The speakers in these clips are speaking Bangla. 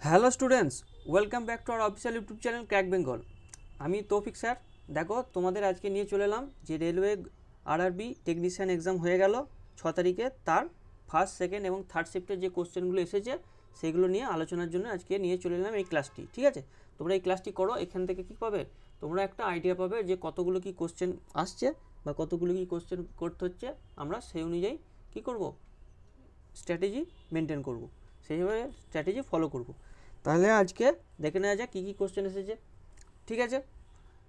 Hello students, welcome back to our official YouTube channel crack Bengal. আমি তৌফিক স্যার। দেখো, তোমাদের আজকে নিয়ে চলে এলাম যে রেলওয়ে আরআরবি টেকনিশিয়ান এক্সাম হয়ে গেল 6 তারিখে, তার ফার্স্ট, সেকেন্ড এবং থার্ড শিফটের যে কোশ্চেনগুলো এসেছে সেগুলো নিয়ে আলোচনার জন্য আজকে নিয়ে চলে এলাম এই ক্লাসটি। ঠিক আছে, তোমরা এই ক্লাসটি করো, এখান থেকে কী পাবে, তোমরা একটা আইডিয়া পাবে যে কতগুলো কি কোশ্চেন আসছে বা কতগুলো কি কোশ্চেন করতে হচ্ছে। আমরা সেই অনুযায়ী কী করব, স্ট্র্যাটেজি মেনটেন করব, সেইভাবে স্ট্র্যাটেজি ফলো করব। তাহলে আজকে দেখে নেওয়া যাক কী কী কোশ্চেন এসেছে। ঠিক আছে,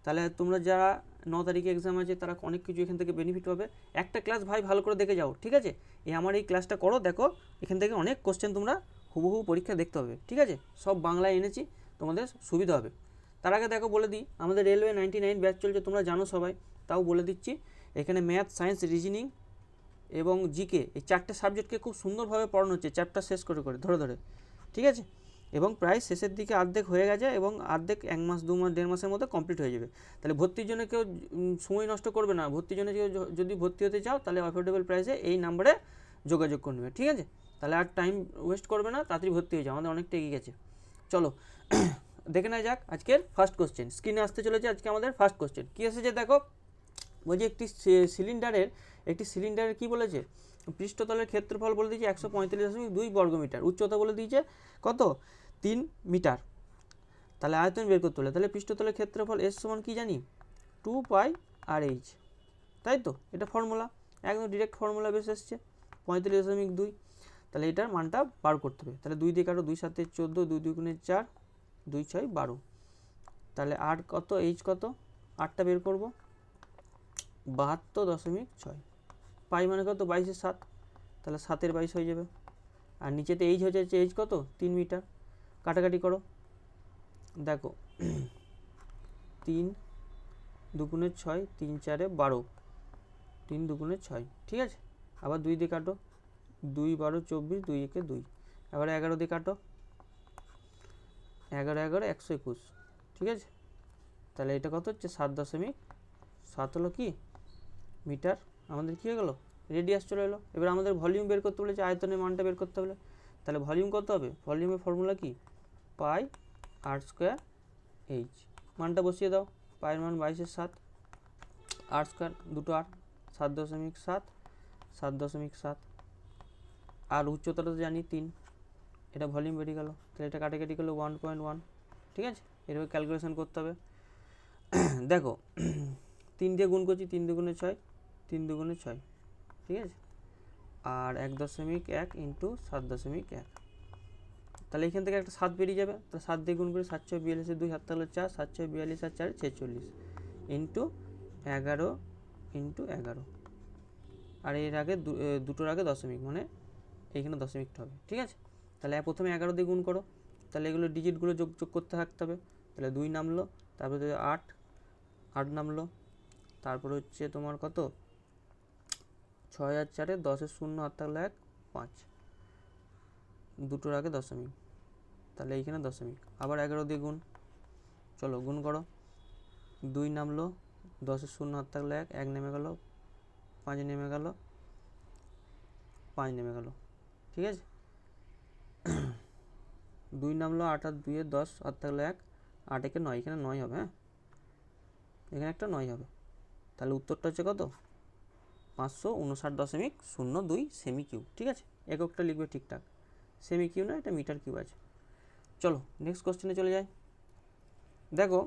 তাহলে তোমরা যারা 9 তারিখে এক্সাম আছে তারা অনেক কিছু এখান থেকে বেনিফিট পাবে। একটা ক্লাস ভাই ভালো করে দেখে যাও। ঠিক আছে, আমার এই ক্লাসটা করো, দেখো এখান থেকে অনেক কোশ্চেন তোমরা হুবহু পরীক্ষা দেখতে হবে। ঠিক আছে, সব বাংলায় এনেছি, তোমাদের সুবিধা হবে। তার আগে দেখো বলে দিই, আমাদের রেলওয়ে 99 ব্যাচ চলছে, তোমরা জানো সবাই, তাও বলে দিচ্ছি। এখানে ম্যাথ, সায়েন্স, রিজনিং এবং জিকে এই 4টে সাবজেক্টকে খুব সুন্দরভাবে পড়ানো হচ্ছে, চ্যাপ্টার শেষ করে করে ধরে ধরে। ঠিক আছে, এবং প্রায় শেষের দিকে অর্ধেক হয়ে গেছে এবং অর্ধেক 1 মাস 2 মাস 1.5 মাসের মধ্যে কমপ্লিট হয়ে যাবে। তাহলে ভর্তির জন্য কেউ সময় নষ্ট করবে না। ভর্তির জন্য কেউ যদি ভর্তি হতে চাও তাহলে অ্যাফোর্ডেবল প্রাইসে এই নাম্বারে যোগাযোগ করে নেবে। ঠিক আছে, তাহলে আর টাইম ওয়েস্ট করবে না, তাড়াতাড়ি ভর্তি হয়ে যাও, আমাদের অনেকটা এগিয়ে গেছে। চলো দেখে নেওয়া যাক আজকের ফার্স্ট কোশ্চেন। স্ক্রিনে আসতে চলেছে আজকে আমাদের ফার্স্ট কোশ্চেন। কী এসেছে দেখো, বলছে একটি সিলিন্ডারের কী বলেছে, পৃষ্ঠতলের ক্ষেত্রফল বলে দিয়েছে 145.2 বর্গমিটার, উচ্চতা বলে দিয়েছে কত, 3 মিটার। তাহলে আয়তন বের করতে হলে তাহলে পৃষ্ঠতলের ক্ষেত্রফল এস সমান কী জানি, 2πr/h, তাই তো? এটা ফর্মুলা, একদম ডিরেক্ট ফর্মুলা বেস এসছে 45.2। তাহলে এটার মানটা বার করতে হবে। তাহলে 2 দিয়ে কাটো, 2 7 14, 2 2 গুণে 4, 2 6 12। তাহলে আর কত, এইচ কত, 8টা বের করবো, 72.6। পাই মানে কত, 22/7, তাহলে 7/22 হয়ে যাবে। আর নিচেতে এইচ হয়ে যাচ্ছে, এইচ কত, 3 মিটার। কাটাকাটি করো, দেখো 3 2 6, 3 4 12, 3 2 6। ঠিক আছে, আবার 2 দিয়ে কাটো, 2 12 24, 2 1 2। আবার 11 দিয়ে কাটো, 11 11 121। ঠিক আছে, তাহলে এটা কত হচ্ছে, 7.7 হলো কি মিটার। আমাদের কী হয়ে গেলো, রেডিয়াস চলে এলো। এবার আমাদের ভলিউম বের করতে বলেছে, আয়তনের মানটা বের করতে হবে। তাহলে ভলিউম কত হবে, ভলিউমের ফর্মুলা কি, πr²h। মানটা বসিয়ে দাও, পায়ের মান 22/7, r², দুটো আর, 7.7, 7.7। আর উচ্চতাটা তো জানি 3, এটা ভলিউম বেরিয়ে গেল। তাহলে এটা কাটাকাটি করলে 1.1। ঠিক আছে, এভাবে ক্যালকুলেশন করতে হবে। দেখো 3 দিয়ে গুণ করছি, 3 2 6, 3 2 6। ঠিক আছে, আর 1.1 ইন্টু 7.1। তাহলে এখান থেকে একটা 7 বেরিয়ে যাবে। তাহলে 7 দিয়ে গুণ করে 7 6 42, 2 7 হলো 4, 7 6 42 আর 4 46 ইন্টু 11 ইন্টু 11। আর এর আগে দুটোর আগে দশমিক, মানে এইখানে দশমিকটা হবে। ঠিক আছে, তাহলে প্রথমে 11 দিয়ে গুণ করো, তাহলে এগুলো ডিজিটগুলো যোগ করতে থাকতে হবে। তাহলে 2 নামলো, তারপরে 8 নামলো, তারপরে হচ্ছে তোমার কত, 6 আর 4, 10 0 হাত থাকলে 1 5, দুটোর আগে দশমিক, তাহলে এইখানে দশমিক। আবার 11 দিয়ে গুণ, চলো গুণ করো, 2 নামলো, 10 0 হাত থাকলে 1, 1 নেমে গেল, 5 নেমে গেল, 5 নেমে গেল। ঠিক আছে, 2 নামলো, 8 আর 2 10 হাত থাকলে 1, 8 একে 9, এখানে 9 হবে। হ্যাঁ, এখানে একটা 9 হবে। তাহলে উত্তরটা হচ্ছে কত, 559.02 সেমি কিউব। ঠিক আছে, এককটা লিখবে ঠিকঠাক, সেমি কিউব না, এটা মিটার কিউব আছে। চলো নেক্সট কোশ্চেনে চলে যাই। দেখো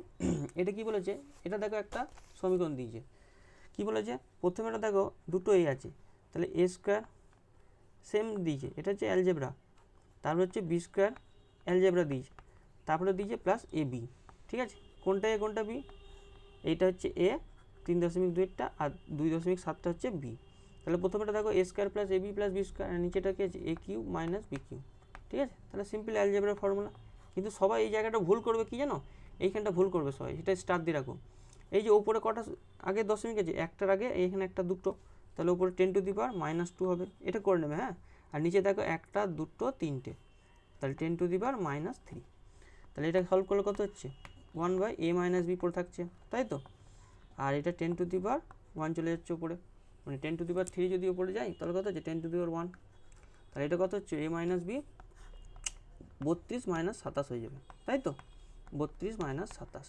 এটা কি বলেছে, এটা দেখো একটা সমীকরণ দিয়েছে। কি বলেছে, প্রথমে এটা দেখো দুটো এ আছে, তাহলে a² সেম দিয়েছে, এটা হচ্ছে অ্যালজেব্রা। তারপর হচ্ছে b² অ্যালজেব্রা দিয়েছে, তারপরে দিয়েছে প্লাস ab। ঠিক আছে, কোনটা এ কোনটা বি, এইটা হচ্ছে এ 3.2টা আর 2.7টা হচ্ছে বি। তাহলে প্রথমেটা দেখো a² plus ab plus b², আর নিচেটা কি আছে, a cube minus b cube. ঠিক আছে, তাহলে সিম্পল অ্যালজেব্রার ফর্মুলা। কিন্তু সবাই এই জায়গাটা ভুল করবে, কি জানো, এইখানটা ভুল করবে সবাই, সেটা স্টার দিয়ে রাখো। এই যে ওপরে কটা আগে দশমিক আছে, একটার আগে এইখানে একটা দুটো, তাহলে উপরে 10⁻² হবে, এটা করে নেবে। হ্যাঁ, আর নিচে দেখো একটা দুটো তিনটে, তাহলে 10⁻³ তাহলে এটা সলভ করলে কত হচ্ছে, 1/a - b পড়ে থাকছে, তাই তো? আর এটা 10⁻1 চলে যাচ্ছে উপরে, মানে 10⁻³ যদি উপরে যায় তাহলে কত হচ্ছে 10⁻1। তাহলে এটা কত হচ্ছে a - b 32 মাইনাস 27 হয়ে যাবে, তাই তো? 32 মাইনাস 27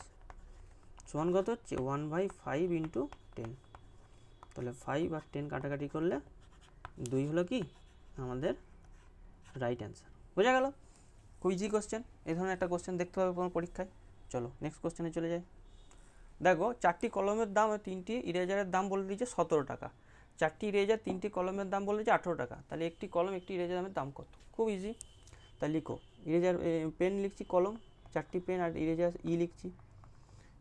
সমান কত হচ্ছে 1/5 ইন্টু 10। তাহলে 5 আর 10 কাটাকাটি করলে 2 হলো কি আমাদের রাইট অ্যান্সার। বোঝা গেল? খুব ইজি কোশ্চেন, এই ধরনের একটা কোশ্চেন দেখতে হবে তোমার পরীক্ষায়। চলো নেক্সট কোশ্চেনে চলে যাই। দেখো 4টি কলমের দাম আর 3টি ইরেজারের দাম বলে দিয়েছে 17 টাকা। 4টি ইরেজার 3টি কলমের দাম বলে দিয়েছে 18 টাকা। তাহলে একটি কলম একটি ইরেজার দামের দাম কত? খুব ইজি। তাহলে লিখো ইরেজার পেন লিখছি কলম, 4টি পেন আর ইরেজার লিখছি,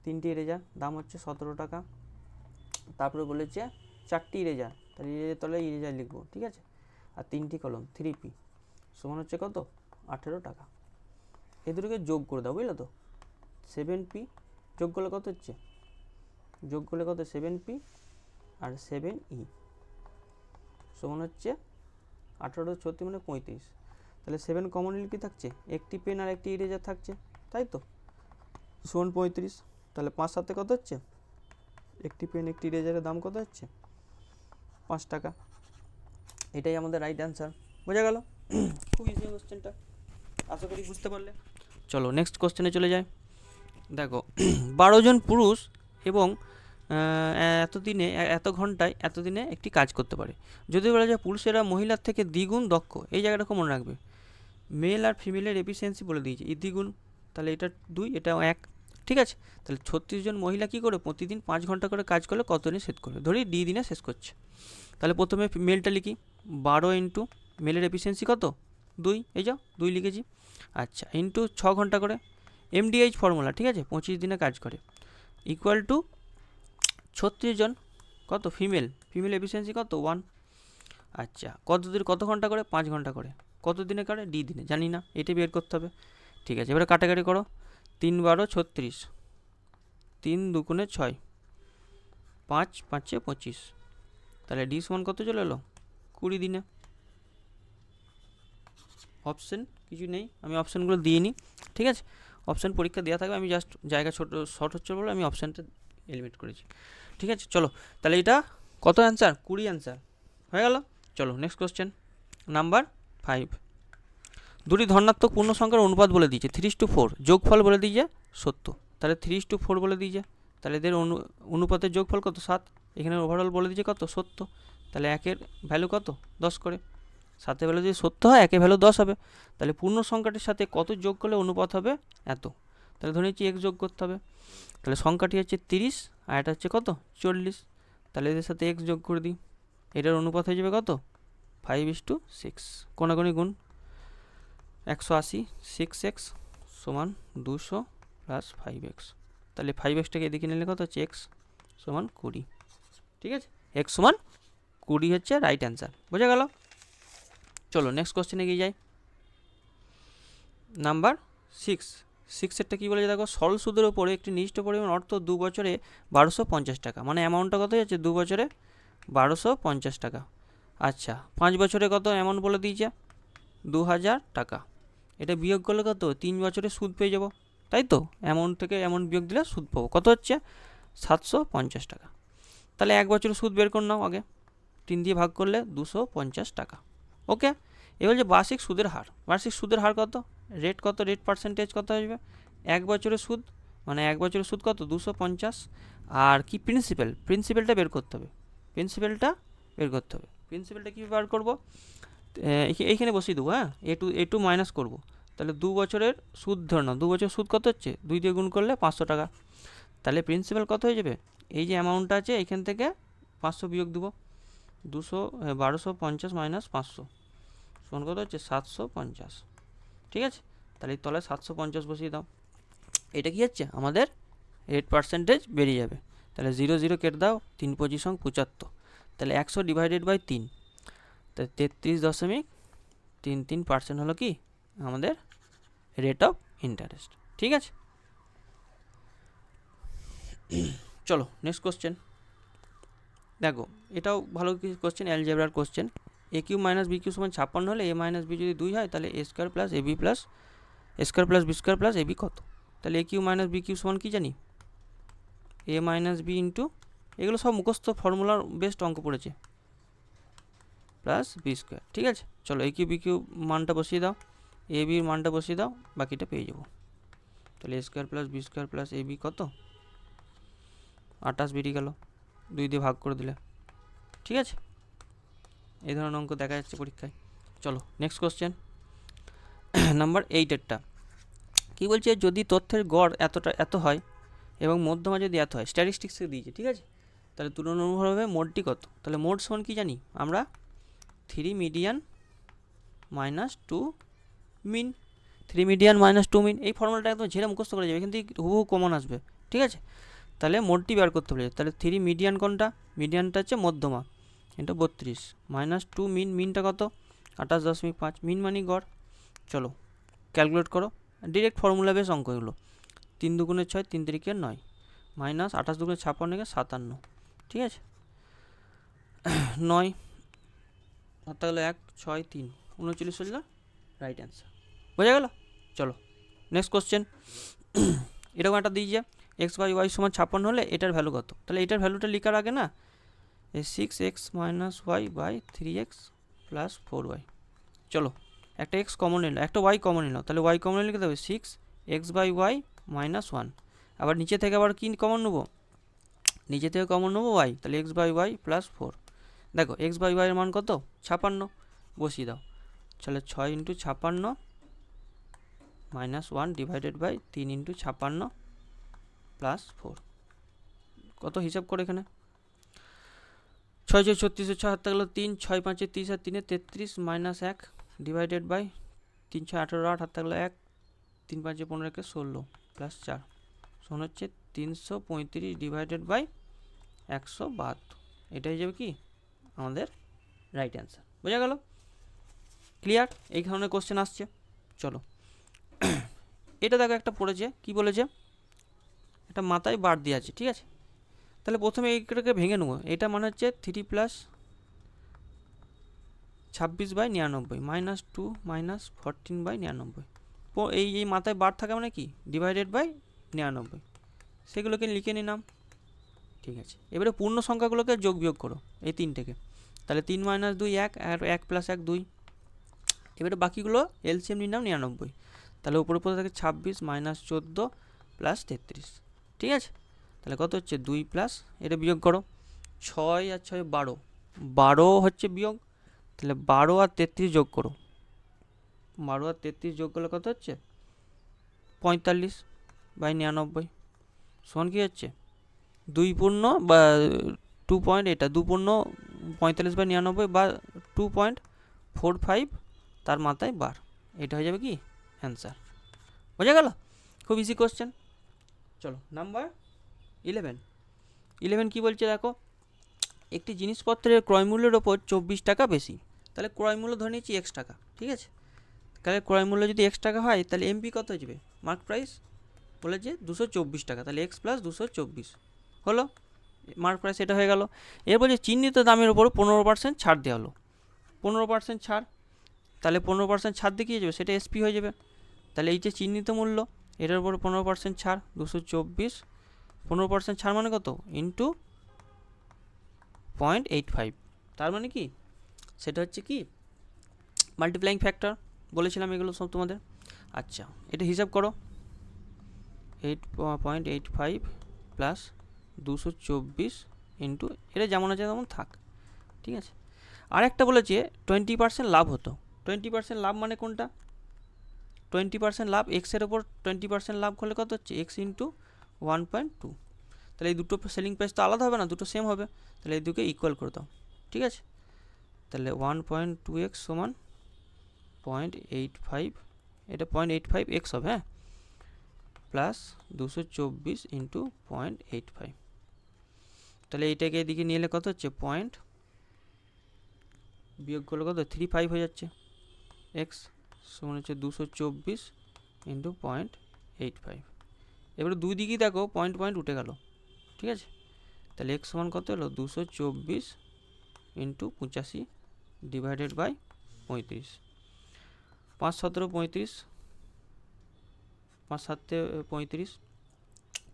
3টি ইরেজার দাম হচ্ছে 17 টাকা। তারপরে বলেছে 4টি ইরেজার, তাহলে ইরেজার তলে ইরেজার লিখবো, ঠিক আছে? আর 3টি কলম 3p সমান হচ্ছে কত 18 টাকা। এই দুটোকে যোগ করে দাও, বুঝলো তো? 7p যোগ করলে কত হচ্ছে, যোগ করলে কত 7p আর 7e সমান হচ্ছে 18 36 মানে 35। তাহলে 7 কমনলি কি থাকছে, একটি পেন আর একটি ইরেজার থাকছে, তাই তো? সমান 35। তাহলে 5 সাথে কত হচ্ছে, একটি পেন একটি ইরেজারের দাম কত হচ্ছে 5 টাকা। এটাই আমাদের রাইট অ্যান্সার। বোঝা গেল? খুব ইজি কোশ্চেনটা, আশা করি বুঝতে পারলে। চলো নেক্সট কোশ্চেনে চলে যাই। দেখো 12 জন পুরুষ এবং এত ঘন্টায় এতদিনে একটি কাজ করতে পারে। যদি বলা যায় পুরুষেরা মহিলার থেকে দ্বিগুণ দক্ষ, এই জায়গাটাকে মনে রাখবে। মেল আর ফিমেলের এফিসিয়েন্সি বলে দিয়েছে, দ্বিগুণ, তাহলে এটা 2 এটাও 1, ঠিক আছে? তাহলে 36 জন মহিলা কী করে প্রতিদিন 5 ঘন্টা করে কাজ করলে কত দিনে শেষ করবে? ধরি দিনে শেষ করছে। তাহলে প্রথমে মেলটা লিখি, 12 ইন্টু মেলের এফিসিয়েন্সি কত 2, এই যাও 2 লিখেছি। আচ্ছা ইন্টু 6 ঘন্টা করে, এমডিএইচ ফর্মুলা, ঠিক আছে? 25 দিনে কাজ করে, ইকুয়াল টু 36 জন কত ফিমেল এফিসিয়েন্সি কত 1। আচ্ছা কত ঘন্টা করে, 5 ঘন্টা করে, কত দিনে করে দিনে, জানি না, এটি বের করতে হবে। ঠিক আছে, এবারে কাটাকাটি করো, 3 12 36, 3 2 6, 5 5 25, তাহলে ডি সমান কত চলে এলো 20 দিনে। অপশান কিছু নেই, আমি অপশানগুলো দিয়ে নিই, ঠিক আছে? অপশান পরীক্ষা দেওয়া থাকবে, আমি জাস্ট জায়গা শর্ট হচ্ছে বলে আমি অপশানটা এলিমিনেট করেছি, ঠিক আছে? চলো তাহলে এটা কত অ্যান্সার, 20 অ্যান্সার হয়ে গেল। চলো নেক্সট কোশ্চেন নাম্বার 5। দুটি ধনাত্মক পূর্ণ সংখ্যার অনুপাত বলে দিয়েছে 3:4, যোগফল বলে দিয়েছে 70। তাহলে 3:4 বলে দিয়েছে, তাহলে এদের অনুপাতের যোগফল কত 7, এখানে ওভারঅল বলে দিয়েছে কত 70। তাহলে 1-এর ভ্যালু কত 10 করে, 7-এর ভ্যালু যদি 70 হয় 1-এর ভ্যালু 10 হবে। তাহলে পূর্ণ সংখ্যাটির সাথে কত যোগ করলে অনুপাত হবে এত, তাহলে ধরে নিচ্ছি x যোগ করতে হবে। তাহলে সংখ্যাটি হচ্ছে 30 আর এটা হচ্ছে কত 40, তাহলে এদের সাথে x যোগ করে দিই, এটার অনুপাত হয়ে যাবে কত 5:6। কোনাগুনি গুণ 180, 6x সমান 200 প্লাস 5x, তাহলে 5xটাকে এদিকে নিলে কত হচ্ছে x সমান 20, ঠিক আছে? x সমান 20 হচ্ছে রাইট অ্যান্সার। বোঝা গেল? চলো নেক্সট কোশ্চেনে গিয়ে যাই। নাম্বার 6-এরটা কী বলেছে দেখো, সরল সুদের ওপরে একটি নির্দিষ্ট পরিমাণ অর্থ 2 বছরে 1250 টাকা, মানে অ্যামাউন্টটা কত হচ্ছে 2 বছরে 1250 টাকা। আচ্ছা 5 বছরে কত অ্যামাউন্ট বলে দিয়েছে 2000 টাকা, এটা বিয়োগ করলে কত 3 বছরে সুদ পেয়ে যাব, তাই তো? অ্যামাউন্ট থেকে অ্যামাউন্ট বিয়োগ দিলে সুদ পাবো, কত হচ্ছে 750 টাকা। তাহলে 1 বছরের সুদ বের করে নাও আগে, 3 দিয়ে ভাগ করলে 250 টাকা। ওকে, এবার যে বার্ষিক সুদের হার কত, রেট কত, রেট পার্সেন্টেজ কত আসবে, 1 বছরের সুদ মানে 1 বছরের সুদ কত 250, আর কি প্রিন্সিপালটা বের করতে হবে, প্রিন্সিপালটা কী বার করবো, এইখানে বসিয়ে দেবো, হ্যাঁ এ টু মাইনাস করবো। তাহলে 2 বছরের সুদ ধরে নাও, 2 বছরের সুদ কত হচ্ছে 2 দিয়ে গুণ করলে 500 টাকা। তাহলে প্রিন্সিপাল কত হয়ে যাবে, এই যে অ্যামাউন্টটা আছে এইখান থেকে 500 বিয়োগ দেবো, 1250 মাইনাস 500 সমান কত হচ্ছে 750, ঠিক আছে? তাহলে এই তলায় 750 বসিয়ে দাও, এটা কি হচ্ছে আমাদের রেট পার্সেন্টেজ বেরিয়ে যাবে। তাহলে 0 0 কেটে দাও, 3 25 75, তাহলে 100 ডিভাইডেড বাই 3, তাহলে 33.33% হলো কি আমাদের রেট অফ ইন্টারেস্ট, ঠিক আছে? চলো নেক্সট কোশ্চেন দেখো, এটাও ভালো কোশ্চেন, অ্যালজেব্রার question. a Q minus B Q সমান 56 হলে a মাইনাস বি যদি 2 হয় তাহলে a square plus B square plus AB কত? তাহলে a Q minus B Q সমান কি জানি, a মাইনাস বি ইন্টু, এগুলো সব মুখস্থ ফর্মুলার বেস্ট অঙ্ক পড়েছে, প্লাস বি স্কোয়ার, ঠিক আছে? চলো a কিউ বি কিউ মানটা বসিয়ে দাও, এ বির মানটা বসিয়ে দাও, বাকিটা পেয়ে যাবো। তাহলে A square plus B square plus A B কত, 28 বেরিয়ে গেল, 2 দিয়ে ভাগ করে দিলে। ঠিক আছে, এই ধরনের অঙ্ক দেখা যাচ্ছে পরীক্ষায়। চলো নেক্সট কোশ্চেন নাম্বার 8-এরটা কী বলছে, যদি তথ্যের গড় এত হয় এবং মধ্যমা যদি এত হয়, স্ট্যাটিস্টিক্সে দিয়েছে। ঠিক আছে, তাহলে তুলনামূলকভাবে মোডটি কত? তাহলে মোড সমান কি জানি আমরা, 3 মিডিয়ান মাইনাস 2 মিন। 3 মিডিয়ান মাইনাস 2 মিন, এই ফর্মুলাটা একদম ঝেড়ে মুখস্থ করে যাবে, এখান থেকে হুবহু কমন আসবে। ঠিক আছে, তাহলে মোডটি বের করতে বলেছে। তাহলে 3 মিডিয়ান কোনটা, মিডিয়ানটা হচ্ছে মধ্যমা, এটা 32 মাইনাস 2 মিন, মিনটা কত 28.5, মিন মানে গড়। চলো ক্যালকুলেট করো, ডিরেক্ট ফর্মুলা বেস অঙ্ক এগুলো। 3 দুগুণে 6, 3 তিরিকে 9, মাইনাস 28 দুগুণে 56 57। ঠিক আছে, 9 হাতে গেলো 1 6 3 39 হল রাইট অ্যান্সার। বোঝা গেল? চলো নেক্সট কোশ্চেন। এরকম একটা দিয়েছে এক্স বাই ওয়াই সমান 56 হলে এটার ভ্যালু কত? তাহলে এটার ভ্যালুটা লেখার আগে না, 6x minus Y by 3x plus 4y। চলো একটা এক্স কমন নিলাম, একটা ওয়াই কমন নিলাম, তাহলে ওয়াই কমন লিখে দেবে 6x বাই ওয়াই মাইনাস 1। আবার নিচে থেকে আবার কি কমন নেবো, নিচে থেকে কমন নেবো ওয়াই, তাহলে এক্স বাই ওয়াই প্লাস 4। দেখো এক্স বাই ওয়াইয়ের মান কত, 56, বসিয়ে দাও। তাহলে 6 into 56 minus 1 divided by 3 into 56 plus 4। কত হিসাব করে এখানে, 6 6 36 6 হাতে গেলো 3, 6 5 30 আর 3 33 মাইনাস 1 ডিভাইডেড বাই 3 6 18 8 হাতে গেলো 1, 3 5 15 16 প্লাস 4 সমান হচ্ছে 335 ডিভাইডেড বাই 172। এটা হয়ে যাবে কি আমাদের রাইট অ্যান্সার। বোঝা গেল? ক্লিয়ার? এই ধরনের কোশ্চেন আসছে। চলো এটা দেখো একটা পড়েছে, কি বলেছে, এটা মাথায় বার দিয়ে আছে। ঠিক আছে, তাহলে প্রথমে এইটাকে ভেঙে নেবো। এটা মানে হচ্ছে 3 plus 26 by 99 minus 2 minus 14 by 99। এই মাথায় বার থাকে মানে কি, ডিভাইডেড বাই 99, সেগুলোকে লিখে নিলাম। ঠিক আছে, এবারে পূর্ণ সংখ্যাগুলোকে যোগ বিয়োগ করো এই 3 থেকে। তাহলে 3 মাইনাস 2 1 আর 1 প্লাস 1 2। এবারে বাকিগুলো এলসিএম নিলাম 99, তাহলে উপরে উপরে থাকে 26 মাইনাস 14 প্লাস 33। ঠিক আছে, তাহলে কত হচ্ছে 2 প্লাস, এটা বিয়োগ করো, 6 আর 6 12, 12 হচ্ছে বিয়োগ, তাহলে 12 আর 33 যোগ করো, 12 আর 33 যোগ করলে কত হচ্ছে 45 বাই 99 সমান কি হচ্ছে 2 পূর্ণ বা 2 পয়েন্ট, এটা 2 পূর্ণ 45 বাই 99 বা 2.45 তার মাথায় বার। এটা হয়ে যাবে কি অ্যান্সার। বোঝা গেল? খুব ইজি কোশ্চেন। চলো নাম্বার 11 কি বলছে দেখো, একটি জিনিসপত্রের ক্রয়মূল্যের ওপর 24 টাকা বেশি, তাহলে ক্রয়মূল্য ধরে নিচ্ছি x টাকা। ঠিক আছে, তাহলে ক্রয়মূল্য যদি x টাকা হয় তাহলে এমপি কত হয়ে যাবে, মার্ক প্রাইস বলেছে 224 টাকা, তাহলে x প্লাস 224 হলো মার্ক প্রাইস, এটা হয়ে গেল। এর বলছে চিহ্নিত দামের উপর 15% ছাড় দেওয়া হলো, 15% ছাড়, তাহলে 15% ছাড় দিয়ে কী হয়ে যাবে, সেটা এসপি হয়ে যাবে। তাহলে এই যে চিহ্নিত মূল্য, এটার উপর 15% ছাড়, 224, 15% ছাড় মানে কত ইন্টু 0.85, তার মানে কি সেটা হচ্ছে কি মাল্টিপ্লাইং ফ্যাক্টর, বলেছিলাম এগুলো সব তোমাদের। আচ্ছা এটা হিসাব করো, 8.85 প্লাস 224 ইন্টু, এটা যেমন আছে তেমন থাক। ঠিক আছে, আর একটা বলেছে 20% লাভ হতো। 20% লাভ মানে কোনটা, 20% লাভ, এক্সের ওপর 20% লাভ করলে কত হচ্ছে এক্স ইন্টু 1.2। তাহলে এই দুটো সেলিং প্রাইস তো আলাদা হবে না, দুটো সেম হবে, তাহলে এই দুটোকে ইকুয়াল করে দাও। ঠিক আছে, তাহলে 1.2x সমান 0.85, এটা 0.85x হবে, হ্যাঁ, প্লাস 224 ইন্টু 0.85, তাহলে এইটাকে এদিকে নিয়ে এলে কত হচ্ছে পয়েন্ট, বিয়োগ করলে কত 35 হয়ে যাচ্ছে, এক্স সমান হচ্ছে 224 ইন্টু 0.85। এবারে দুই দিকেই দেখো পয়েন্ট পয়েন্ট উঠে গেল। ঠিক আছে, তাহলে এক্স সমান কত হলো 224 ইন্টু 85 ডিভাইডেড বাই 35, 5 17 35, 5 7 35,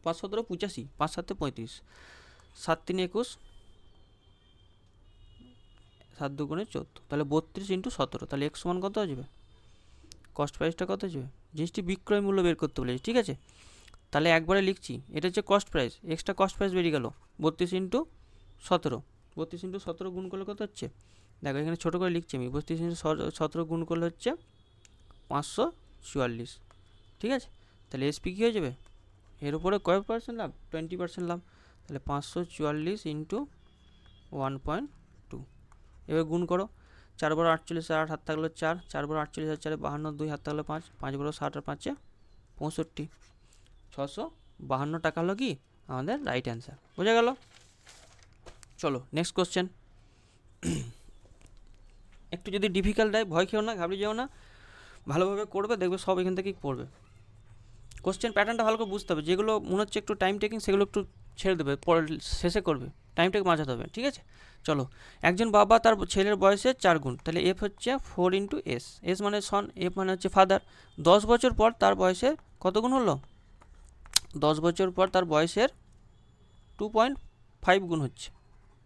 5 17 85, 5 7 35, 7 3 21, 7 2 14, তাহলে 32 ইন্টু 17, তাহলে এক্স সমান কত আসবে কস্ট প্রাইসটা কত হচ্ছে, জিনিসটি বিক্রয় মূল্য বের করতে বলেছি, ঠিক আছে। তাহলে একবারে লিখছি, এটা হচ্ছে cost price, extra cost price বেরিয়ে গেল 32 × 17, 32 × 17 গুণ করলে কত হচ্ছে, দেখো এখানে ছোটো করে লিখছি আমি, 32 × 17 গুণ করলে হচ্ছে 544, ঠিক আছে। তাহলে এসপি কী হয়ে যাবে, এর উপরে কয় পার্সেন্ট লাভ, 20% লাভ, তাহলে 544 × 1.2, এবার গুণ করো, 4 × 48, 8 হাত থাকলো 4, 4 × 48 আর 4 52, 2 হাত থাকলো 5, 5 × 60 আর 5 65, 652 টাকা হলো কি আমাদের রাইট অ্যান্সার, বোঝা গেল। চলো নেক্সট কোশ্চেন। একটু যদি ডিফিকাল্ট দেয় ভয় খেও না, ঘাবড়ে যেও না, ভালোভাবে করবে, দেখবে সব এখান থেকেই পড়বে। কোশ্চেন প্যাটার্নটা ভালো করে বুঝতে হবে, যেগুলো মনে হচ্ছে একটু টাইম টেকিং সেগুলো একটু ছেড়ে দেবে, পরে শেষে করবে, টাইমটাকে বাঁচাতে হবে, ঠিক আছে। চলো, একজন বাবা তার ছেলের বয়সে 4 গুণ, তাহলে এফ হচ্ছে 4 × এস, এস মানে সন, এফ মানে হচ্ছে ফাদার। 10 বছর পর তার বয়সে কত গুণ হলো, 10 বছর পর তার বয়সের 2.5 গুণ হচ্ছে,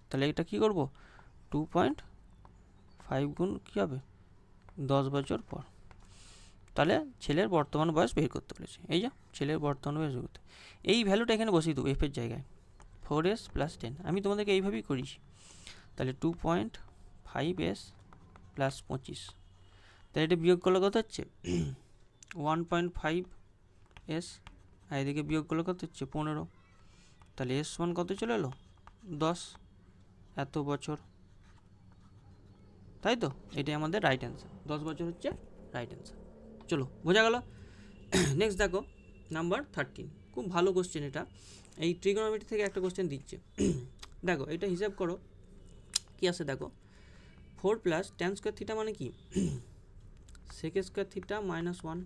তাহলে এটা কী করব, 2.5 গুণ কী হবে 10 বছর পর, তাহলে ছেলের বর্তমান বয়স বের করতে বলেছে, এই যা ছেলের বর্তমান বয়স বের করতে, এই ভ্যালুটা এখানে বসিয়ে দেবো এফের জায়গায়, 4s + 10, আমি তোমাদেরকে এইভাবেই করিছি। তাহলে 2.5s + 25, তাহলে এটা বিয়োগ করলে কত হচ্ছে 1.5s, আর এদিকে বিয়োগ করলে কত হচ্ছে 15, তাহলে এস সমান কত চলে এলো 10, এত বছর, তাই তো, এটাই আমাদের রাইট অ্যান্সার, 10 বছর হচ্ছে রাইট অ্যান্সার। চলো বোঝা গেল। নেক্সট দেখো নাম্বার 13, খুব ভালো কোশ্চেন এটা, এই ট্রিগোনোমেট্রি থেকে একটা কোশ্চেন দিচ্ছে। দেখো এটা হিসাব করো কি আছে, দেখো 4 + tan² থিটা মানে কি sec² থিটা -1,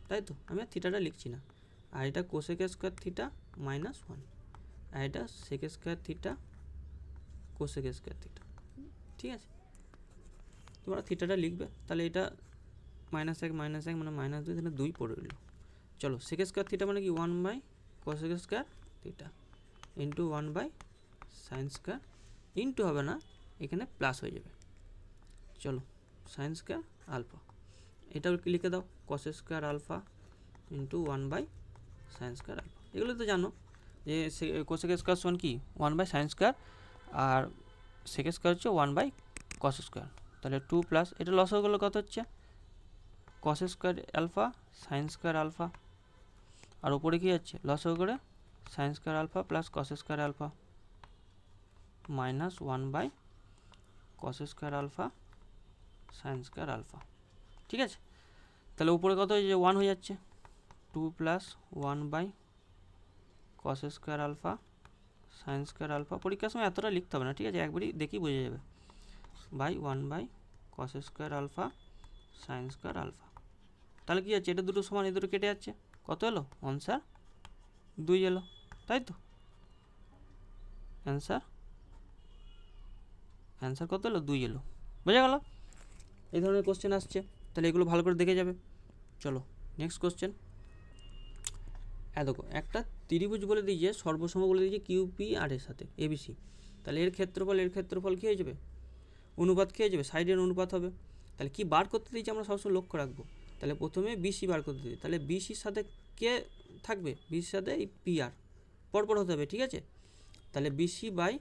তাই তো, আমি আর থিটাটা লিখছি না, আর এটা cosec² থিটা -1, আর এটা sec² থিটা cosec² থিটা, ঠিক আছে। তোমরা থিটাটা লিখবে, তাহলে এটা -1 -1 মানে -2, তাহলে 2 পড়ে রইল। চলো sec² থিটা মানে কি 1/cosec² theta into 1/sin², into হবে না, এখানে প্লাস হয়ে যাবে। চলো sin² আলফা, এটাও লিখে দাও cos² alpha into 1/sin² alpha, এগুলো তো জানো যে cosec² সমান কি 1/sin², আর sec² হচ্ছে 1/cos², তাহলে 2 প্লাস এটা লস হয়ে গেলে কত হচ্ছে cos² আলফা sin² আলফা, আর উপরে কি আছে লস হয়ে করে sin² alpha plus cos² alpha minus 1/cos² alpha sin² alpha, ঠিক আছে। তাহলে উপরে কত হয়ে যাচ্ছে 1 হয়ে যাচ্ছে, 2 + 1/cos² আলফা sin² আলফা, পরীক্ষার সময় এতটা লিখতে হবে না, ঠিক আছে, একবারই দেখি বোঝা যাবে, by 1/cos² alpha sin² alpha. তাহলে কি আছে, এটা দুটো সমান, এই দুটো কেটে যাচ্ছে, কত এলো অ্যান্সার 2 এলো, তাই তো, অ্যান্সার কত এলো 2 এলো, বোঝা গেল। এই ধরনের কোশ্চেন আসছে, তাহলে এগুলো ভালো করে দেখে যাবে। চলো নেক্সট কোশ্চেন। দেখো একটা ত্রিভুজ বলে দিয়েছে, সর্বসম বলে দিয়েছে QPR এর সাথে ABC, তাহলে এর ক্ষেত্রফল কী হয়ে যাবে, অনুপাত কী হয়ে যাবে, সাইডের অনুপাত হবে। তাহলে কি বার করতে দিয়েছে আমরা সবসময় লক্ষ্য রাখবো, তাহলে প্রথমে BC বার করতে দিই, তাহলে BCর সাথে কে থাকবে, BCর সাথে এই PR পরপর হতে হবে, ঠিক আছে। তাহলে BC বাই,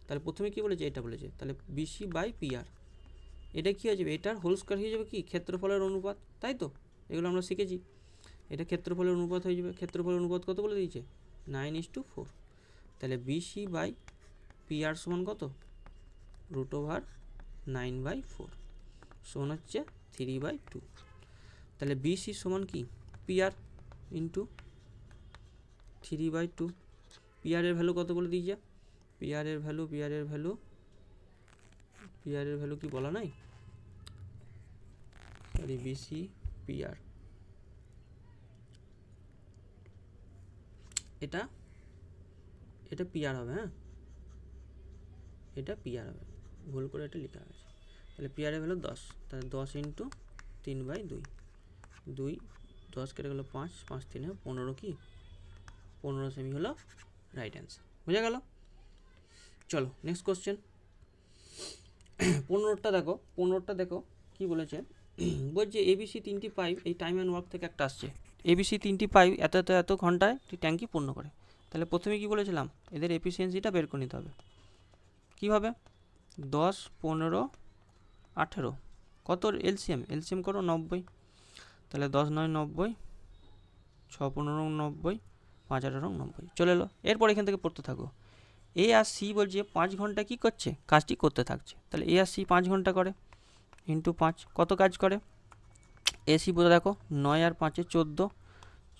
তাহলে প্রথমে কি বলেছে, এটা বলেছে, তাহলে BC বাই PR, এটা কী হয়ে যাবে, এটার হোল স্কয়ার হয়ে যাবে কি ক্ষেত্রফলের অনুপাত, তাই তো, এগুলো আমরা শিখেছি, এটা ক্ষেত্রফলের অনুপাত হয়ে যাবে। ক্ষেত্রফলের অনুপাত কত বলে দিয়েছে 9:4, তাহলে BC বাই PR সমান কত √9/4 সমান হচ্ছে 3/2, তাহলে BC সমান কি PR ইন্টু 3/2, PR এর ভ্যালু কত বলে দিয়েছে, PR এর ভ্যালু কি বলা নাই, সরি BC PR, এটা PR হবে, হ্যাঁ এটা PR হবে, ভুল করে এটা লেখা আছে, তাহলে PR এর ভ্যালু 10, তাহলে 10 ইন্টু 3/2, 10 কেটে গেলো 5, 5 3 15, কি 15 সেমি হলো রাইট অ্যান্সার, বোঝা গেল। চলো নেক্সট কোশ্চেন। 15টা দেখো কি বলেছে, বলছে এবিসি 3টি পাইপ, এই টাইম অ্যান্ড ওয়ার্ক থেকে একটা আসছে, এবিসি 3টি পাইপ এত এত এত ঘন্টায় একটি ট্যাঙ্কি পূর্ণ করে। তাহলে প্রথমে কি বলেছিলাম, এদের এফিসিয়েন্সিটা বের করে নিতে হবে। কীভাবে? 10, 15, 18 কত এলসিএম করো 90। তাহলে 10 9 90, 6 15 90, 5 18 90 চলে এলো। এরপর এখান থেকে পড়তে থাকো। এ আর সি বলছে 5 ঘন্টা কী করছে, কাজটি করতে থাকছে। তাহলে এ আর সি 5 ঘন্টা করে, ইন্টু 5 কত কাজ করে? এসি বলে দেখো 9 আর 5 14,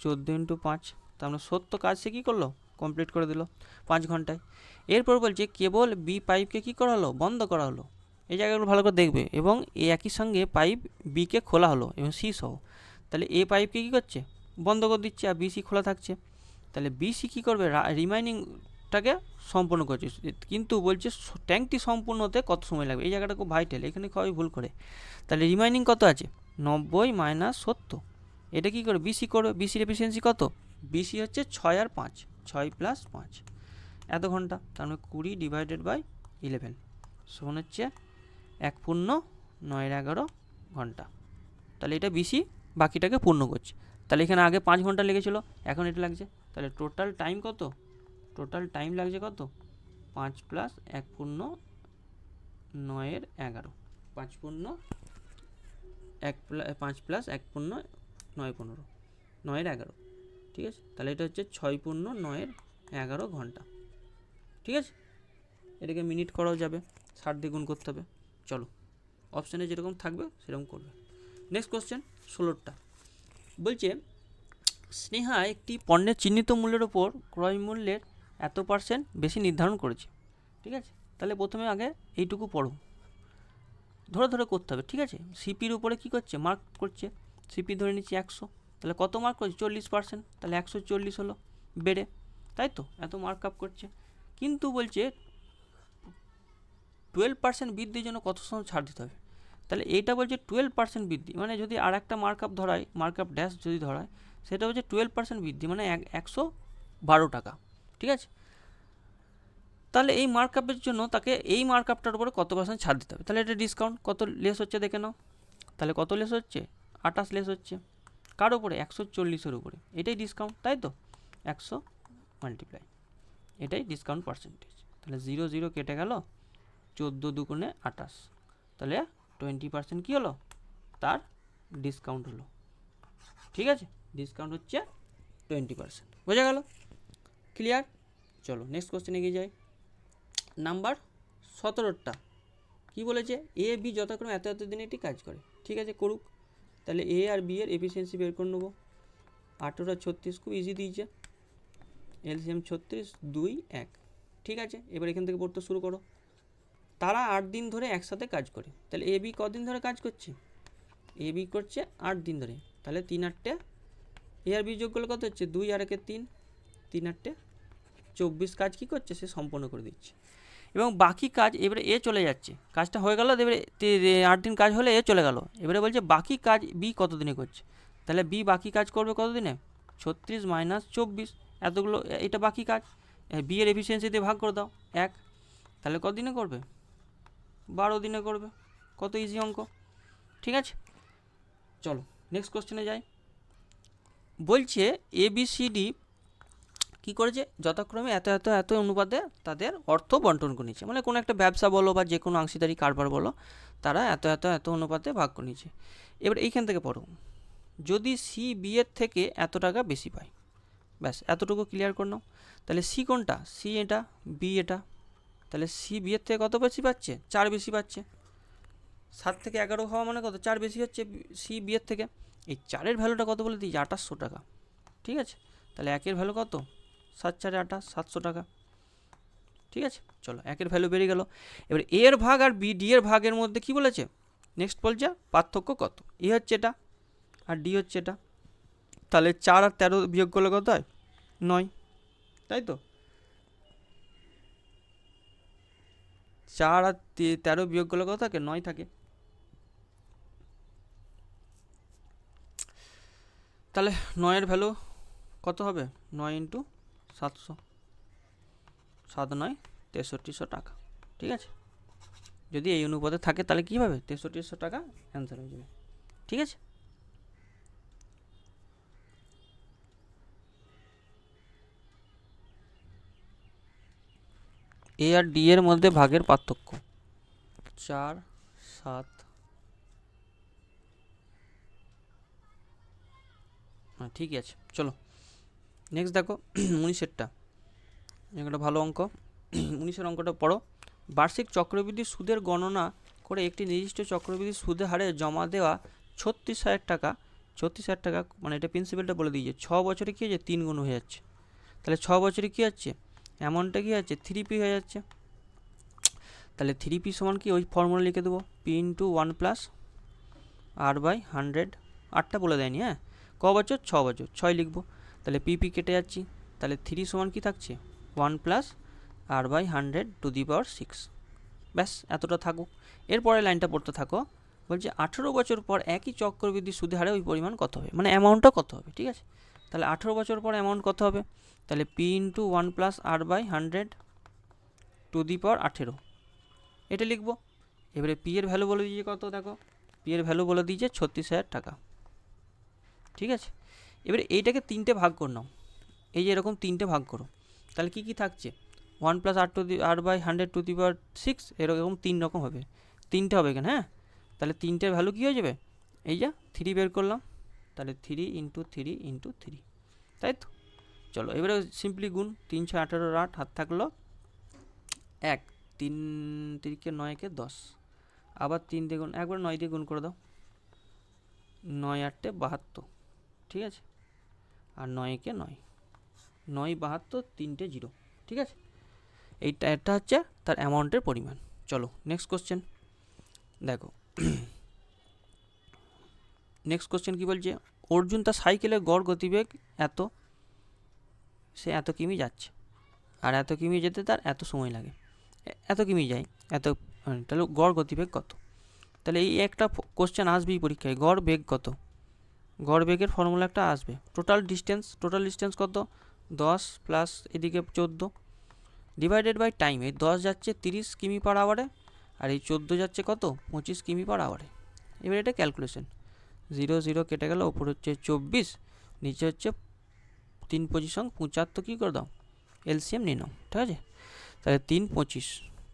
14 ইন্টু 5, তার মানে 70 কাজ সে কী করলো, কমপ্লিট করে দিল 5 ঘন্টায়। এরপর বলছে কেবল বি পাইপকে কী করা হলো, বন্ধ করা হলো। এই জায়গাগুলো ভালো করে দেখবে। এবং এ একই সঙ্গে পাইপ বিকে খোলা হলো এবং সি সহ। তাহলে এ পাইপকে কী করছে, বন্ধ করে দিচ্ছে, আর বিসি খোলা থাকছে। তাহলে বিসি কী করবে, রিমাইনিংটাকে সম্পূর্ণ করছে। কিন্তু বলছে ট্যাঙ্কটি সম্পূর্ণ হতে কত সময় লাগবে, এই জায়গাটা খুব ভাইটাল, এখানে সবাই ভুল করে। তাহলে রিমাইনিং কত আছে, 90 মাইনাস 70, এটা কী করে বিসি করবে। বিসির এফিসিয়েন্সি কত, বিসি হচ্ছে 6 আর 5, 6 প্লাস 5 এত ঘন্টা, তার মানে 20 ডিভাইডেড বাই 11 সমান হচ্ছে 1.911 ঘন্টা। তাহলে এটা বিসি বাকিটাকে পূর্ণ করছে। তাহলে এখানে আগে 5 ঘন্টা লেগেছিলো, এখন এটা লাগছে। তাহলে টোটাল টাইম কত, টোটাল টাইম লাগছে কত, 5 প্লাস 1.911, 5 প্লাস 1.915, 9-11, ঠিক আছে। তাহলে এটা হচ্ছে 6.911 ঘন্টা, ঠিক আছে। এটাকে মিনিট করাও যাবে, 60 দিয়ে গুণ করতে হবে। চলো, অপশানে যেরকম থাকবে সেরকম করবে। নেক্সট কোশ্চেন 16টা বলছে স্নেহা একটি পণ্যের চিহ্নিত মূল্যের ওপর ক্রয় মূল্যের এত% বেশি নির্ধারণ করেছে, ঠিক আছে। তাহলে প্রথমে আগে এইটুকু পড়ো, ধরে ধরে করতে হবে, ঠিক আছে। সিপির উপরে কী করছে, মার্ক করছে। সিপি ধরে নিচ্ছি 100, তাহলে কত মার্ক করছে, 40%, তাহলে 140 হলো বেড়ে, তাই তো এত মার্ক আপ করছে। কিন্তু বলছে 12% বৃদ্ধির জন্য কত সময় ছাড় দিতে হবে। তাহলে এইটা বলছে 12% বৃদ্ধি, মানে যদি আর একটা মার্ক আপ ধরায়, মার্ক আপ ড্যাশ যদি ধরায়, সেটা হচ্ছে 12% বৃদ্ধি, মানে 112 টাকা, ঠিক আছে। তাহলে এই মার্ক আপের জন্য তাকে এই মার্ক আপটার উপরে কত % ছাড় দিতে হবে। তাহলে এটা ডিসকাউন্ট কত লেস হচ্ছে দেখে নাও। তাহলে কত লেস হচ্ছে, 28 লেস হচ্ছে, কার উপরে, 140-এর উপরে। এটাই ডিসকাউন্ট, তাই তো, 100 মাল্টিপ্লাই, এটাই ডিসকাউন্ট পার্সেন্টেজ। তাহলে 0 0 কেটে গেল, 14 দুগুণে 28, তাহলে 20% কী হলো, তার ডিসকাউন্ট হলো, ঠিক আছে। ডিসকাউন্ট হচ্ছে 20%, বোঝা গেল, ক্লিয়ার। চলো নেক্সট কোশ্চেনে এগিয়ে যাই। নাম্বার 17টা কী বলেছে, এ বি যথাক্রমে এত এত দিনে একটি কাজ করে, ঠিক আছে, করুক। তাহলে এ আর বি এর এফিসিয়েন্সি বের করে নেবো। 18 আর 36 খুব ইজি দিয়েছে, এলসিএম 36, 2 1, ঠিক আছে। এবার এখান থেকে পড়তে শুরু করো। তারা 8 দিন ধরে একসাথে কাজ করে। তাহলে এ বি কদিন ধরে কাজ করছে, এ বি করছে 8 দিন ধরে। তাহলে 3 8 এ আর বি যোগ করলে কত হচ্ছে, 2 আর 1 3, 3 8 24 কাজ কী করছে, সে সম্পন্ন করে দিচ্ছে। এবং বাকি কাজ এবারে এ চলে যাচ্ছে, কাজটা হয়ে গেল, এবারে 8 দিন কাজ হলে এ চলে গেল। এবারে বলছে বাকি কাজ বি কত দিনে করছে। তাহলে বি বাকি কাজ করবে কত দিনে, 36 মাইনাস 24, এতগুলো, এটা বাকি কাজ। বি এর এফিসিয়েন্সি দিয়ে ভাগ করে দাও 1, তাহলে কত দিনে করবে, 12 দিনে করবে। কত ইজি অঙ্ক, ঠিক আছে। চলো নেক্সট কোশ্চেনে যাই। বলছে ABCD কী করেছে, যথাক্রমে এত এত এত অনুপাতে তাদের অর্থ বন্টন করে নিয়েছে। মানে কোনো একটা ব্যবসা বলো বা যে কোনো অংশীদারি কারবার বলো, তারা এত এত এত অনুপাতে ভাগ করে নিয়েছে। এবার এইখান থেকে পড়ো, যদি সি বি এর থেকে এত টাকা বেশি পায়, ব্যাস এতটুকু ক্লিয়ার করে নাও। তাহলে সি কোনটা, সি এটা, বি এটা। তাহলে সি বি এর থেকে কত বেশি পাচ্ছে, 4 বেশি পাচ্ছে। 7 থেকে 11 হওয়া মানে কত, 4 বেশি হচ্ছে সি বি এর থেকে। এই 4-এর ভ্যালুটা কত বলে দিয়েছি, 2800 টাকা, ঠিক আছে। তাহলে 1-এর ভ্যালু কত, 7 4 28, 700 টাকা, ঠিক আছে। চলো 1-এর ভ্যালু বেরিয়ে গেল। এবার এ এর ভাগ আর বি ডি এর ভাগের মধ্যে কি বলেছে, নেক্সট বলছে পার্থক্য কত। এ হচ্ছে এটা আর ডি হচ্ছে এটা। তাহলে 4 আর 13 বিয়োগ করলে কত হয়, 9, তাই তো। 4 আর 13 বিয়োগ করলে কত থাকে, 9 থাকে। তাহলে 9-এর ভ্যালু কত হবে, 9 ইন্টু 700, 7 9 6300 টাকা, ঠিক আছে। যদি এই অনুপাতে থাকে তাহলে কী হবে, 6300 টাকা অ্যান্সার হয়ে যাবে। ঠিক আছে। এ আর ডি এর মধ্যে ভাগের পার্থক্য 4, 7, হ্যাঁ ঠিকই আছে। চলো নেক্সট দেখো 19-এরটা, একটা ভালো অঙ্ক। 19-এর অঙ্কটা পড়ো। বার্ষিক চক্রবৃদ্ধি সুদের গণনা করে একটি নির্দিষ্ট চক্রবৃদ্ধি সুদের হারে জমা দেওয়া 36,000 টাকা, 36,000 টাকা মানে এটা প্রিন্সিপালটা বলে দিয়েছে, 6 বছরে কী হয়েছে 3 গুণ হয়ে যাচ্ছে। তাহলে 6 বছরে কী হচ্ছে, অ্যামাউন্টটা কী হচ্ছে 3p হয়ে যাচ্ছে। তাহলে 3p সমান কি, ওই ফর্মুলা লিখে দেবো, p ইন্টু 1 + r/100, আটটা বলে দেয়নি, হ্যাঁ ক বছর 6 বছর, 6 লিখবো। তাহলে p কেটে যাচ্ছি, তাহলে 3 সমান কি থাকছে 1 + r/100⁶। ব্যাস এতটা থাকুক। এরপরে লাইনটা পড়তে থাকো, বলছে 18 বছর পর একই চক্রবৃদ্ধি সুদের হারে ওই পরিমাণ কত হবে, মানে অ্যামাউন্টটা কত হবে। ঠিক আছে, তাহলে 18 বছর পর অ্যামাউন্ট কত হবে, তাহলে p ইন্টু 1 + r/100⁸ এটা লিখবো। এবারে পি এর ভ্যালু বলে দিয়েছে কত, দেখো পি এর ভ্যালু বলে দিয়েছে 36,000 টাকা। ঠিক আছে, এবারে এইটাকে 3টে ভাগ করে নাও, এই যে এরকম 3টে ভাগ করো, তাহলে কি কি থাকছে 1 + r/100⁶, এরকম 3 রকম হবে, 3টে হবে এখানে, হ্যাঁ। তাহলে 3টের ভ্যালু কী হয়ে যাবে, এই যে 3 বের করলাম, তাহলে 3 × 3 × 3, তাই তো। চলো এবারে সিম্পলি গুণ, 3 × 6 = 18, 8 হাত থাকলো 1, 3 × 9 = 10, আবার 3 দিয়ে গুণ, একবার 9 দিয়ে গুণ করে দাও, 9 × 8 = 72, ঠিক আছে, আর 9 × 9, 9 72, 3টে 0, ঠিক আছে। এইটা একটা হচ্ছে তার অ্যামাউন্টের পরিমাণ। চলো নেক্সট কোশ্চেন দেখো। নেক্সট কোশ্চেন কী বলছে, অর্জুন তার সাইকেলের গড় গতিবেগ এত, সে এত কিমি যাচ্ছে, আর এত কিমি যেতে তার এত সময় লাগে, এত কিমি যায় এত, তাহলে গড় গতিবেগ কত। তাহলে এই একটা কোশ্চেন আসবেই পরীক্ষায়, গড় বেগ কত, গড় বেগের ফর্মুলা একটা আসবে। টোটাল ডিস্টেন্স কত, 10 প্লাস এদিকে 14 ডিভাইডেড বাই টাইম, এই 10 যাচ্ছে 30 কিমি/আওয়ারে, আর এই 14 যাচ্ছে কত 25 কিমি/আওয়ারে। এবার এটা ক্যালকুলেশন, 0 0 কেটে গেল, ওপর হচ্ছে 24, নিচে হচ্ছে 3 × 25 = 75, কী করে দাও এলসিএম নিয়ে নাও, ঠিক আছে। তাহলে 3 × 25,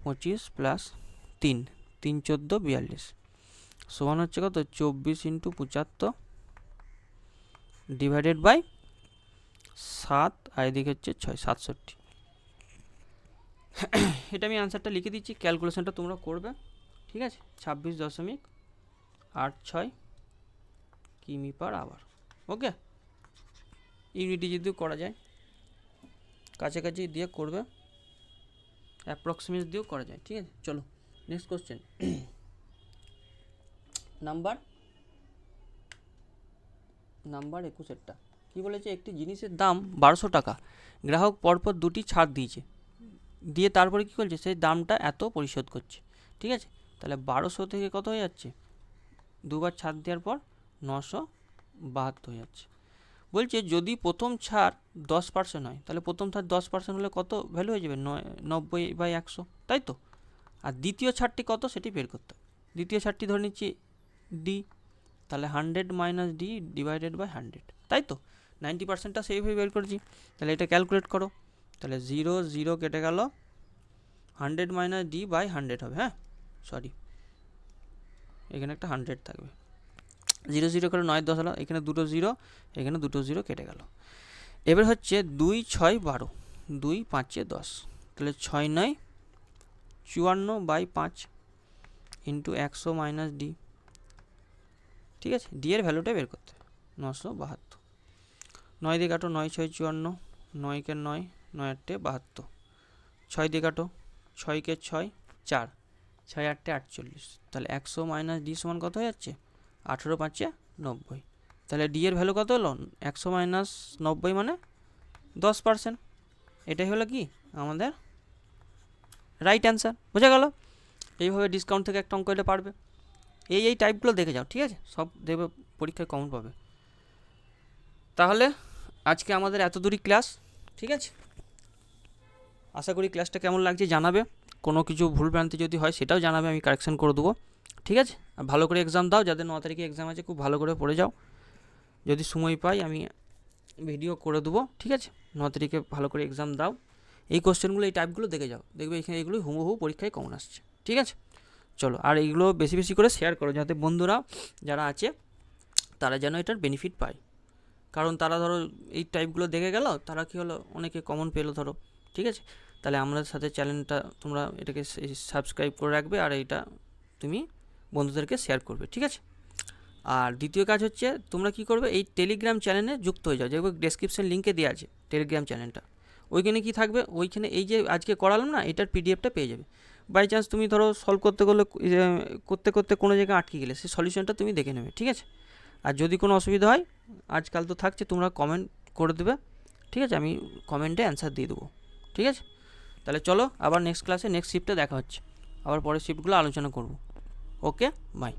25 + 3, 3 × 14 = 42, সমান হচ্ছে কত 24 × 75 ডিভাইডেড বাই 7, আর এদিকে হচ্ছে 6, 67। এটা আমি আনসারটা লিখে দিচ্ছি, ক্যালকুলেশনটা তোমরা করবে, ঠিক আছে। 26.86 কিমি/আওয়ার, ওকে। ইউনিটি যদিও করা যায়, কাছাকাছি দিয়ে করবে, অ্যাপ্রক্সিমেট দিয়েও করা যায়, ঠিক আছে। চলো নেক্সট কোশ্চেন, নাম্বার 21-এরটা কী বলেছে, একটি জিনিসের দাম 1200 টাকা, গ্রাহক পরপর 2টি ছাড় দিয়েছে, দিয়ে তারপরে কী করছে, সেই দামটা এত পরিশোধ করছে, ঠিক আছে। তাহলে 1200 থেকে কত হয়ে যাচ্ছে, দুবার ছাড় দেওয়ার পর 972 হয়ে যাচ্ছে। বলছে যদি প্রথম ছাড় 10% হয়, তাহলে প্রথম ছাড় 10% হলে কত ভ্যালু হয়ে যাবে 90/100, তাই তো। আর দ্বিতীয় ছাড়টি কত সেটি বের করতে হবে। দ্বিতীয় ছাড়টি ধরে নিচ্ছি ডি, তাহলে 100 - ডি ডিভাইডেড বাই 100, তাই তো। 90%টা সেইভাবে বের করেছি, তাহলে এটা ক্যালকুলেট করো, তাহলে 0 0 কেটে গেল, 100 - d/100 হবে, হ্যাঁ সরি এখানে একটা 100 থাকবে, 0 0 করে 9 10 হলো, এখানে দুটো 0, এখানে দুটো 0 কেটে গেল। এবার হচ্ছে 2 6 12, 2 5 10, তাহলে 6 9 54/5 ইন্টু 100 - ডি, ঠিক আছে। ডি এর ভ্যালুটা বের করতে হবে 972, 9 দিয়ে কাটো, 9 6 54, 9 কে 9, 9 8 72, 6 দিয়ে কাটো, 6 কে 6 4, 6 8 48, তাহলে 100 - ডি সমান কত হয়ে যাচ্ছে 18 5 90, তাহলে ডি এর ভ্যালু কত হলো 100 - 90 মানে 10%, এটাই হলো কি আমাদের রাইট অ্যান্সার, বোঝা গেল। এইভাবে ডিসকাউন্ট থেকে একটা অঙ্ক এলে পারবে, এই টাইপগুলো দেখে যাও, ঠিক আছে, সব দেখবে পরীক্ষায় কমন পাবে। তাহলে আজকে আমাদের এত দূরই ক্লাস, ঠিক আছে। আশা করি ক্লাসটা কেমন লাগছে জানাবে, কোনো কিছু ভুলভ্রান্তি যদি হয় সেটাও জানাবে, আমি কারেকশন করে দেবো, ঠিক আছে। আর ভালো করে এক্সাম দাও, যাদের 9 তারিখে এক্সাম আছে খুব ভালো করে পড়ে যাও। যদি সময় পাই আমি ভিডিও করে দেবো, ঠিক আছে? 9 তারিখে ভালো করে এক্সাম দাও, এই কোশ্চেনগুলো এই টাইপগুলো দেখে যাও, দেখবে এখানে এগুলো হুবহু পরীক্ষায় কমন আসছে, ঠিক আছে? চলো, আর এইগুলো বেশি বেশি করে শেয়ার করো, যাতে বন্ধুরা যারা আছে তারা যেন এটার বেনিফিট পায়। কারণ তারা ধরো এই টাইপগুলো দেখে গেল, তারা কী হলো, অনেকে কমন পেলো ধরো, ঠিক আছে? তাহলে আমাদের সাথে চ্যানেলটা তোমরা এটাকে সাবস্ক্রাইব করে রাখবে, আর এইটা তুমি বন্ধুদেরকে শেয়ার করবে, ঠিক আছে? আর দ্বিতীয় কাজ হচ্ছে, তোমরা কি করবে, এই টেলিগ্রাম চ্যানেলে যুক্ত হয়ে যাও, যেগুলো ডেসক্রিপশন লিঙ্কে দেওয়া আছে টেলিগ্রাম চ্যানেলটা। ওইখানে কি থাকবে, ওইখানে এই যে আজকে করালাম না, এটার পিডিএফটা পেয়ে যাবে। বাই চান্স তুমি ধরো সলভ করতে গেলে করতে করতে কোনো জায়গায় আটকে গেলে, সেই সলিউশনটা তুমি দেখে নেবে, ঠিক আছে? আর যদি কোনো অসুবিধা হয়, আজকাল তো থাকছে, তোমরা কমেন্ট করে দেবে, ঠিক আছে? আমি কমেন্টে অ্যান্সার দিয়ে দেবো, ঠিক আছে? তাহলে চলো, আবার নেক্সট ক্লাসে নেক্সট শিফটে দেখা হচ্ছে, আবার পরের শিফটগুলো আলোচনা করব। ওকে, বাই।